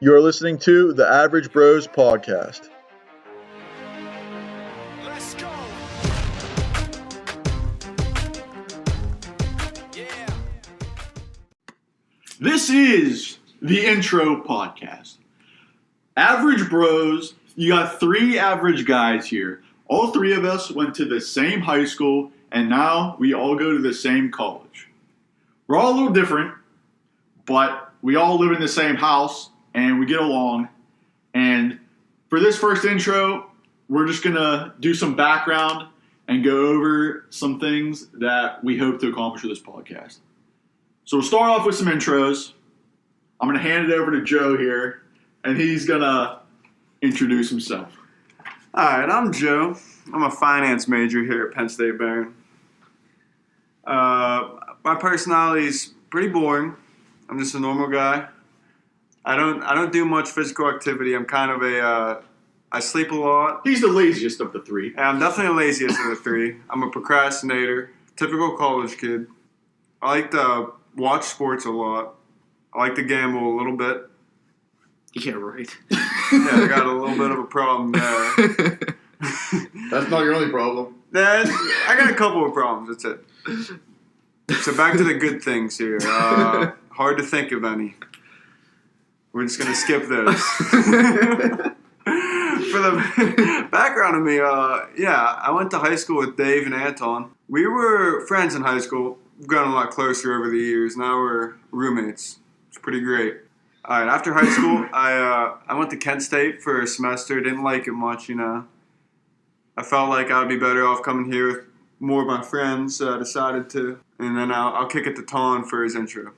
You are listening to the Average Bros Podcast. Let's go. Yeah. This is the intro podcast. Average Bros, you got three average guys here. All three of us went to the same high school, and now we all go to the same college. We're all a little different, but we all live in the same house, and we get along. And for this first intro, we're just going to do some background and go over some things that we hope to accomplish with this podcast. So we'll start off with some intros. I'm going to hand it over to Joe here, and he's going to introduce himself. All right, I'm Joe. I'm a finance major here at Penn State Barron. My personality is pretty boring. I'm just a normal guy. I don't do much physical activity. I'm kind of I sleep a lot. He's the laziest of the three. And I'm definitely the laziest of the three. I'm a procrastinator, typical college kid. I like to watch sports a lot. I like to gamble a little bit. Yeah, right. Yeah, I got a little bit of a problem there. That's not your only problem. I got a couple of problems. That's it. So back to the good things here. Hard to think of any. We're just gonna skip those. For the background of me, I went to high school with Dave and Anton. We were friends in high school. We've gotten a lot closer over the years. Now we're roommates. It's pretty great. All right, after high school, I went to Kent State for a semester. Didn't like it much, you know. I felt like I'd be better off coming here with more of my friends, so I decided to. And then I'll kick it to Ton for his intro.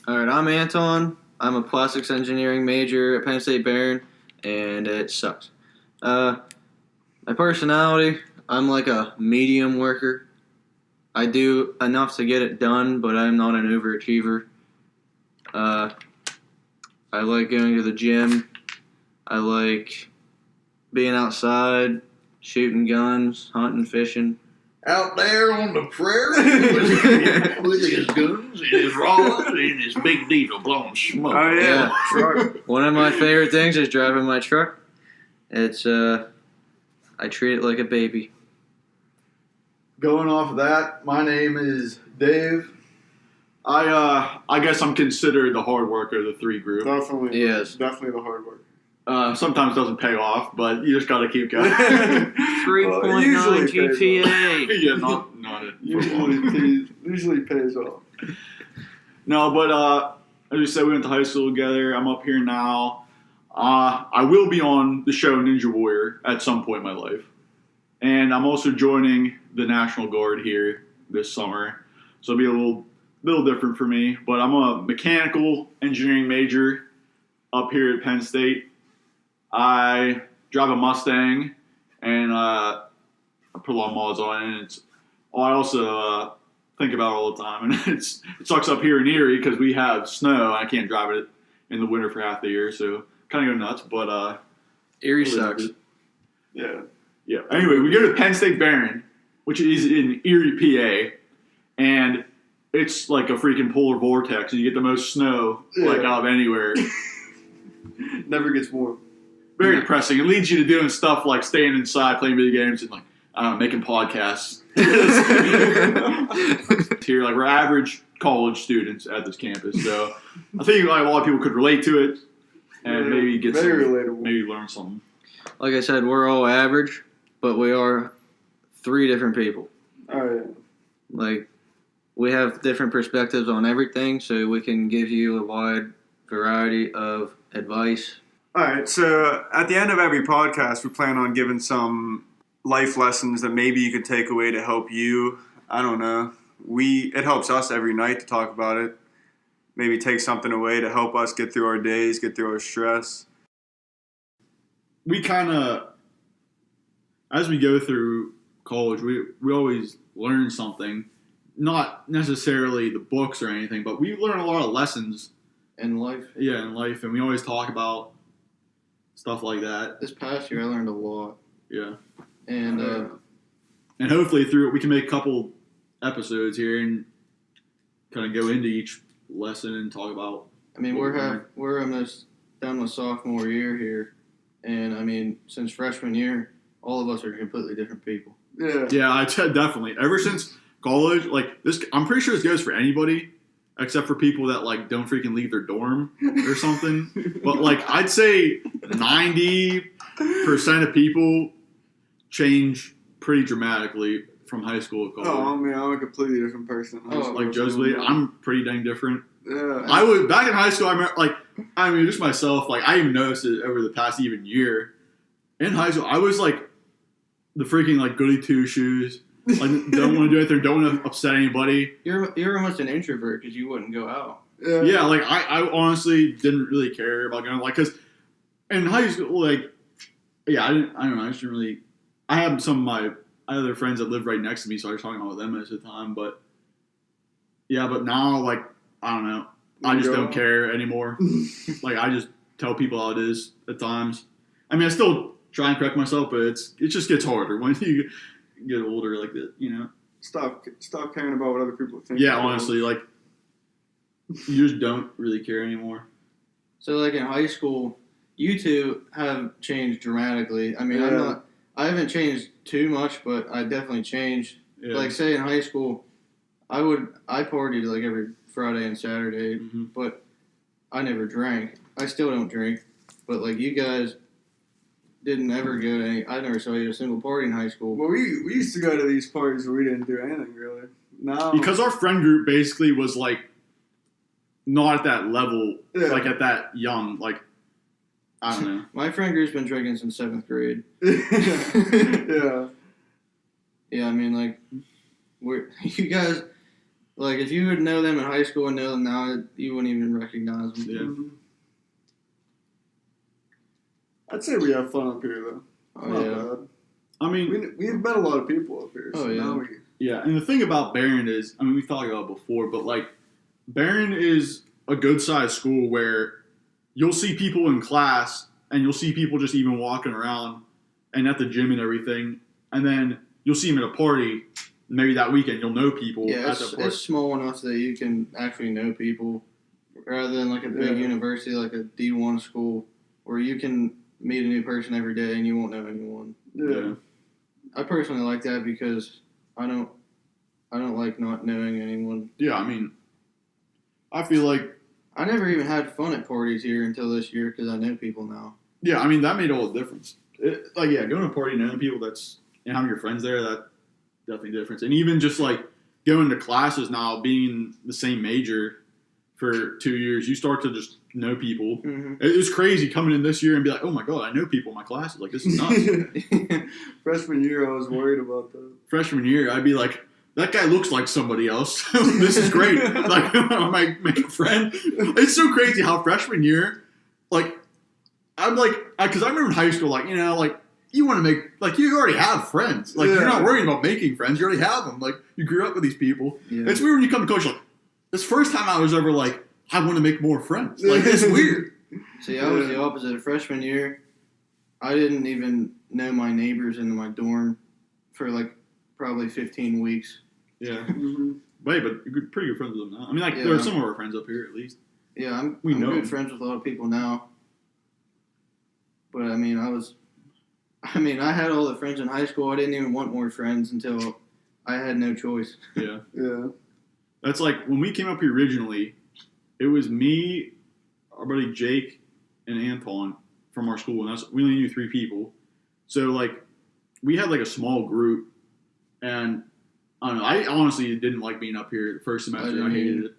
All right, I'm Anton. I'm a plastics engineering major at Penn State Barron, and it sucks. My personality, I'm like a medium worker. I do enough to get it done, but I'm not an overachiever. I like going to the gym. I like being outside, shooting guns, hunting, fishing. Out there on the prairie with his guns and his rods and his big diesel blowing smoke. Oh, yeah. Truck. One of my favorite things is driving my truck. It's, I treat it like a baby. Going off of that, my name is Dave. I guess I'm considered the hard worker of the three group. Definitely. Yes. Definitely the hard work. Sometimes doesn't pay off, but you just got to keep going. 3.9 usually GPA. Yeah, not it. Usually pays off. No, but as you said, we went to high school together. I'm up here now. I will be on the show Ninja Warrior at some point in my life. And I'm also joining the National Guard here this summer. So it'll be a little different for me. But I'm a mechanical engineering major up here at Penn State. I drive a Mustang, and I put a lot of mods on it. And I also think about it all the time. And it sucks up here in Erie because we have snow. I can't drive it in the winter for half the year, so kind of go nuts. But Erie sucks. Yeah. Yeah. Anyway, we go to Penn State Barron, which is in Erie, PA, and it's like a freaking polar vortex. And you get the most snow out of anywhere. Never gets warm. Very depressing. It leads you to doing stuff like staying inside, playing video games, and like making podcasts. Here, like we're average college students at this campus, so I think like a lot of people could relate to it and maybe get very some, relatable. maybe learn something. Like I said, we're all average, but we are three different people. Oh, yeah. Like, we have different perspectives on everything, so we can give you a wide variety of advice. All right, so at the end of every podcast, we plan on giving some life lessons that maybe you could take away to help you. I don't know. It helps us every night to talk about it. Maybe take something away to help us get through our days, get through our stress. We kind of, as we go through college, we always learn something. Not necessarily the books or anything, but we learn a lot of lessons. In life, In life, and we always talk about stuff like that. this past year I learned a lot. Yeah. And And hopefully through it we can make a couple episodes here and kind of go into each lesson and talk about. I mean, we're almost done I'm a sophomore year here, and I mean, since freshman year, all of us are completely different people. Yeah. Yeah, definitely. Ever since college, like this, I'm pretty sure this goes for anybody, except for people that like don't freaking leave their dorm or something. But like, I'd say 90% of people change pretty dramatically from high school to college. Oh, I mean, I'm a completely different person. in high school. Like Josie, I'm pretty dang different. Yeah. I was back in high school. I remember, like, I mean, just myself. Like, I even noticed it over the past even year. In high school, I was like the freaking like goody two shoes. Like, don't want to do anything. Don't want to upset anybody. You're almost an introvert because you wouldn't go out. Yeah, like I honestly didn't really care about going, like, because in high school, like, yeah, I don't know. I just didn't really. I have some of my other friends that live right next to me, so I was talking about them most of the time. But yeah, but now, like, I don't know. I just don't care anymore. Like, I just tell people how it is at times. I mean, I still try and correct myself, but it just gets harder when you get older like that, you know? Stop caring about what other people think. Yeah, honestly, like, you just don't really care anymore. So, like, in high school, you two have changed dramatically. I mean, Yeah. I haven't changed too much, but I definitely changed. Yeah. Like, say in high school, I partied like every Friday and Saturday, Mhm. but I never drank. I still don't drink. But like you guys didn't ever go to any. I never saw you at a single party in high school. Well, we used to go to these parties where we didn't do anything really. No. Because our friend group basically was, like, not at that level, Yeah. like, at that young, like, I don't know. My friend group's been drinking since 7th grade. Yeah. Yeah, I mean, like, you guys, like, if you would know them in high school and know them now, you wouldn't even recognize them. Yeah. Mhm. I'd say we have fun up here though. Oh, Not yeah. bad. I mean, We've met a lot of people up here. So Oh, yeah. now we, yeah, and the thing about Barron is, I mean, we've talked about it before, but, like, Barron is a good-sized school where you'll see people in class, and you'll see people just even walking around and at the gym and everything, and then you'll see them at a party, maybe that weekend, you'll know people Yeah, at the party. it's small enough that you can actually know people, rather than like a big Yeah. university like a D1 school where you can meet a new person every day and you won't know anyone. yeah. I personally like that because I don't like not knowing anyone. Yeah, I mean, I feel like, I never even had fun at parties here until this year because I know people now. yeah, I mean, that made all the difference. Like, yeah, going to a party, knowing people, and having your friends there, that definitely difference. And even just, like, going to classes now, being the same major for 2 years, you start to just know people. Mm-hmm. It was crazy coming in this year and be like, oh my god, I know people in my classes. Like, this is nuts. Freshman year, I was worried about that. Freshman year, I'd be like, that guy looks like somebody else. This is great. Like, I might make a friend. It's so crazy how freshman year, like, I'm like, because I remember in high school, like, you know, like, you want to make, like, you already have friends. Like, Yeah. you're not worrying about making friends. You already have them. Like, you grew up with these people. Yeah. It's weird when you come to college, like, this first time I was ever like, I want to make more friends. Like, it's weird. See, I was the opposite. Freshman year, I didn't even know my neighbors in my dorm for like probably 15 weeks. Yeah. Mhm. Wait, but you're pretty good friends with them now. I mean, like, Yeah. there are some of our friends up here, at least. Yeah, I'm We know good them. friends with a lot of people now. But I mean, I had all the friends in high school. I didn't even want more friends until I had no choice. Yeah. Yeah. That's like, when we came up here originally, it was me, our buddy Jake, and Anton from our school, and we only knew 3 people. So, like, we had, like, a small group, and I don't know, I honestly didn't like being up here the first semester. I hated it.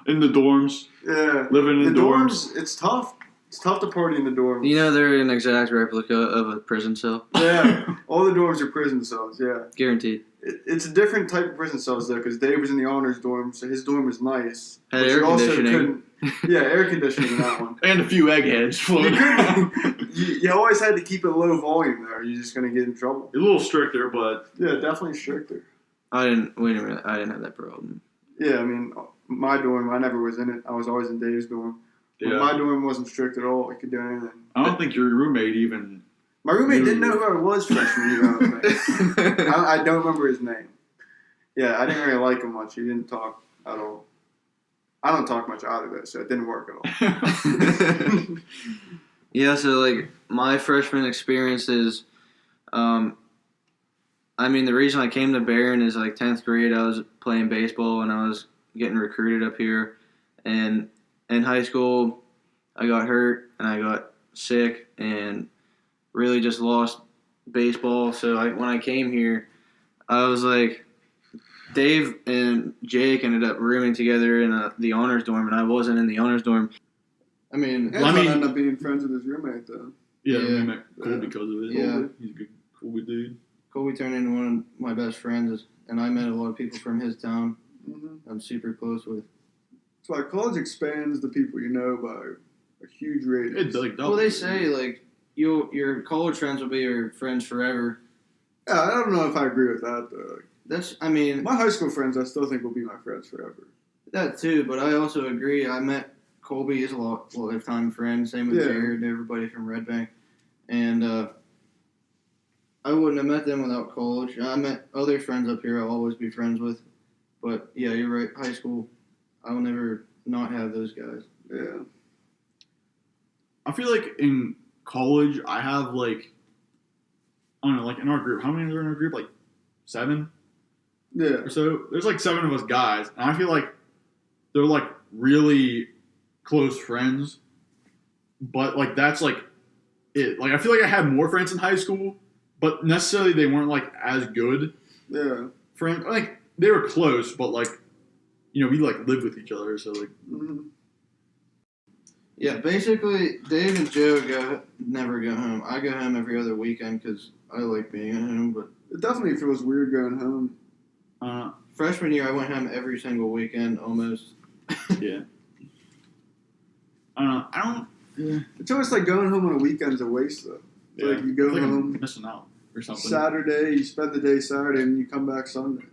In the dorms, Yeah. living in The dorms. dorms, it's tough. It's tough to party in the dorms. You know, they're an exact replica of a prison cell. Yeah. All the dorms are prison cells, yeah. Guaranteed. It's a different type of prison cells, though, because Dave was in the honors dorm, so his dorm was nice. Had but air you also conditioning. couldn't- Yeah, air conditioning in that one. And a few eggheads floating around. You always had to keep it low volume, though, or you're just going to get in trouble. A little stricter, but Yeah, definitely stricter. I didn't have that problem. Yeah, I mean, my dorm, I never was in it. I was always in Dave's dorm. But yeah. my dorm wasn't strict at all. I could do anything. I don't think your roommate even. My roommate didn't know who I was freshman year, I don't think. I don't remember his name. Yeah, I didn't really like him much. He didn't talk at all. I don't talk much either, so it didn't work at all. Yeah, so like my freshman experiences, I mean, the reason I came to Barron is like 10th grade, I was playing baseball and I was getting recruited up here. And in high school, I got hurt and I got sick and really just lost baseball. So when I came here, I was like, Dave and Jake ended up rooming together in the honors dorm, and I wasn't in the honors dorm. I mean, Anton ended up being friends with his roommate, though. Yeah, Yeah. we met Cole because of it. Yeah. He's a good, cool dude. Colby turned into one of my best friends, and I met a lot of people from his town Mm-hmm. I'm super close with. It's like college expands the people you know by a huge rate. It's like Well, they say, like, your college friends will be your friends forever. Yeah, I don't know if I agree with that, though. That's, I mean, My high school friends, I still think will be my friends forever. that too, but I also agree. I met Colby, he's a lifetime friend. Same with Yeah. Jared and everybody from Red Bank. And I wouldn't have met them without college. I met other friends up here I'll always be friends with. But yeah, you're right. High school, I will never not have those guys. Yeah. I feel like in college, I have like, I don't know, like in our group, how many are in our group? Like 7 Yeah. or so? There's like 7 of us guys, and I feel like they're like really close friends, but like that's like it. Like I feel like I had more friends in high school, but necessarily they weren't like as good Yeah. friends. Like they were close, but like, you know, we like lived with each other, so like, Mm-hmm. Yeah, basically, Dave and Joe never go home. I go home every other weekend because I like being at home. But It definitely feels weird going home. freshman year, I went home every single weekend almost. yeah. I don't. Yeah. It's almost like going home on a weekend's a waste, though. Yeah. Like you go I feel like home I'm missing out or something. Saturday, you spend the day Saturday, and you come back Sunday.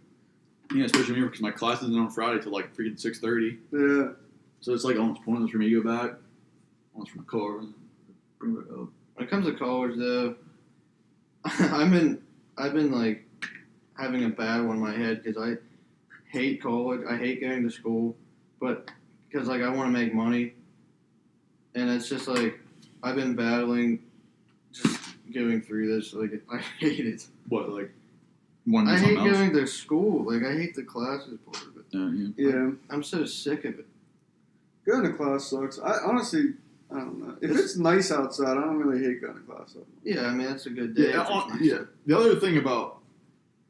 Yeah, especially me because my class isn't on Friday till like freaking 6:30. Yeah. So it's like almost pointless for me to go back. Almost from the car and bring it up. When it comes to college, though, I've been like having a bad one in my head because I hate college. I hate going to school, but because like I want to make money, and it's just like I've been battling just going through this. Like I hate it. What, like one I hate something else? going to school. Like I hate the classes part of it. Yeah. Yeah. I'm so sick of it. Going to class sucks. I honestly, I don't know. If it's nice outside, I don't really hate going to class. Yeah, I mean that's a good day. Yeah, It's just nice. yeah. The other thing about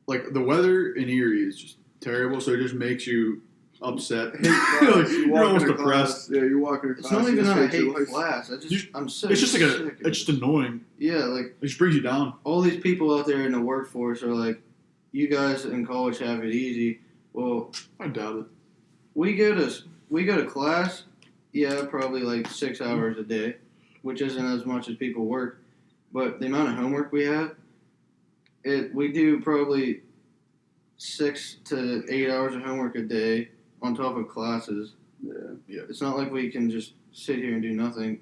like the weather in Erie is just terrible, so it just makes you upset. Hate class. Like, You you're walk almost into depressed. class. Yeah, you walk into It's class. not you even just that I hate your hate life. class. I'm so It's just like sick of it. it's just annoying. Yeah, like It just brings you down. all these people out there in the workforce are like, you guys in college have it easy. Well, I doubt it. we go to class, yeah, probably like 6 hours a day, which isn't as much as people work. But the amount of homework we have, we do probably 6 to 8 hours of homework a day on top of classes. Yeah. It's not like we can just sit here and do nothing.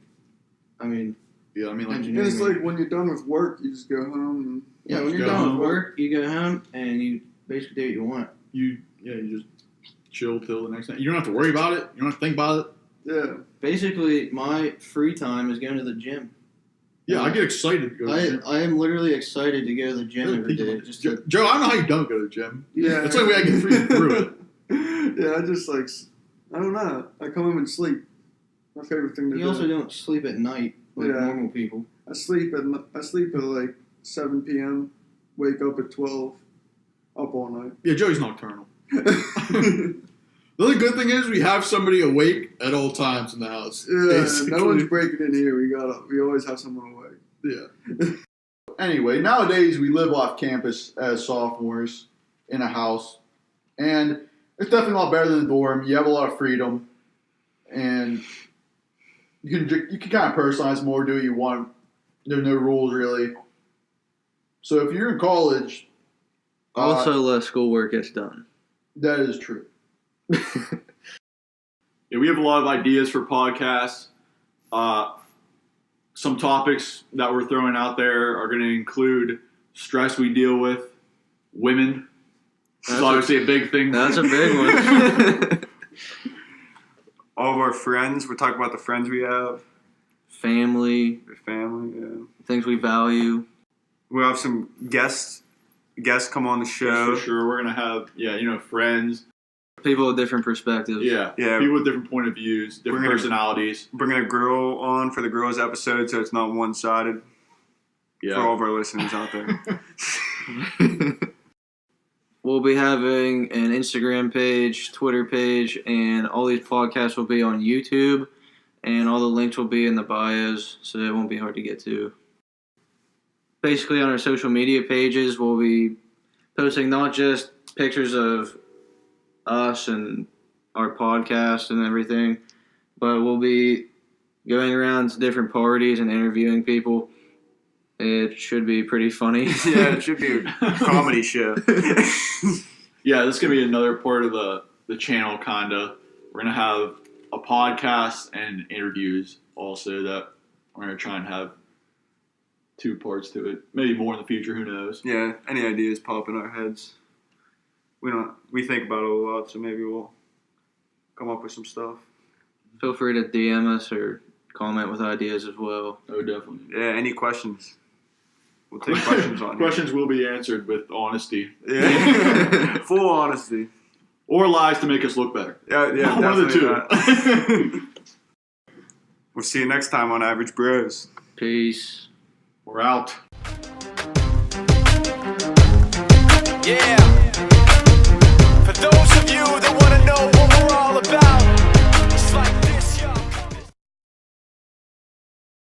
I mean, Yeah, I mean, like, Engineering. And it's like when you're done with work, you just go home. yeah, when Just you're go done home. with work, you go home and you basically do what you want. you just chill till the next day. You don't have to worry about it. You don't have to think about it. And, yeah. Basically, my free time is going to the gym. Yeah, I get excited to go to the gym. I am literally excited to go to the gym every day. Just to, Joe, I don't know how you don't go to the gym. Yeah. It's the only way I get through it. Yeah, I just like, I don't know. I come home and sleep. My favorite thing to you do. also don't sleep at night like Yeah. normal people. I sleep at like 7 p.m. Wake up at 12. Up all night. Yeah, Joey's nocturnal. The only good thing is we have somebody awake at all times in the house. Yeah, basically. no one's breaking in here. We always have someone awake. Yeah. Anyway, nowadays we live off campus as sophomores in a house, and it's definitely a lot better than the dorm. You have a lot of freedom, and you can kind of personalize more, do what you want. There's no rules really. So if you're in college, Also, less schoolwork gets done. that is true. Yeah, we have a lot of ideas for podcasts. Some topics that we're throwing out there are going to include stress we deal with, women. It's That's obviously a big thing. That's a big one. all of our friends. We'll talk about the friends we have, family, our family. Yeah. things we value. We'll have some guests come on the show. For sure, we're gonna have friends. People with different perspectives. Yeah, Yeah. people with different point of views, different We're gonna- personalities. Bringing a girl on for the girls episode, so it's not one-sided for all Yeah, of our listeners out there. We'll be having an Instagram page, Twitter page, and all these podcasts will be on YouTube, and all the links will be in the bios, so it won't be hard to get to. Basically, on our social media pages, we'll be posting not just pictures of us and our podcast and everything, but we'll be going around to different parties and interviewing people. It should be pretty funny. Yeah, it should be a comedy show. yeah. This is gonna be another part of the channel. Kinda, we're gonna have a podcast and interviews also that we're gonna try and have 2 parts to it. Maybe more in the future. Who knows? Yeah, any ideas pop in our heads. We think about it a lot, so maybe we'll come up with some stuff. Feel free to DM us or comment with ideas as well. Oh, definitely. Yeah, any questions? We'll take questions on Questions will be answered with honesty here. Yeah. Full honesty. or lies to make us look better. Yeah, One of the definitely two. that. We'll see you next time on Average Bros. Peace. We're out. Yeah. For those of you that want to know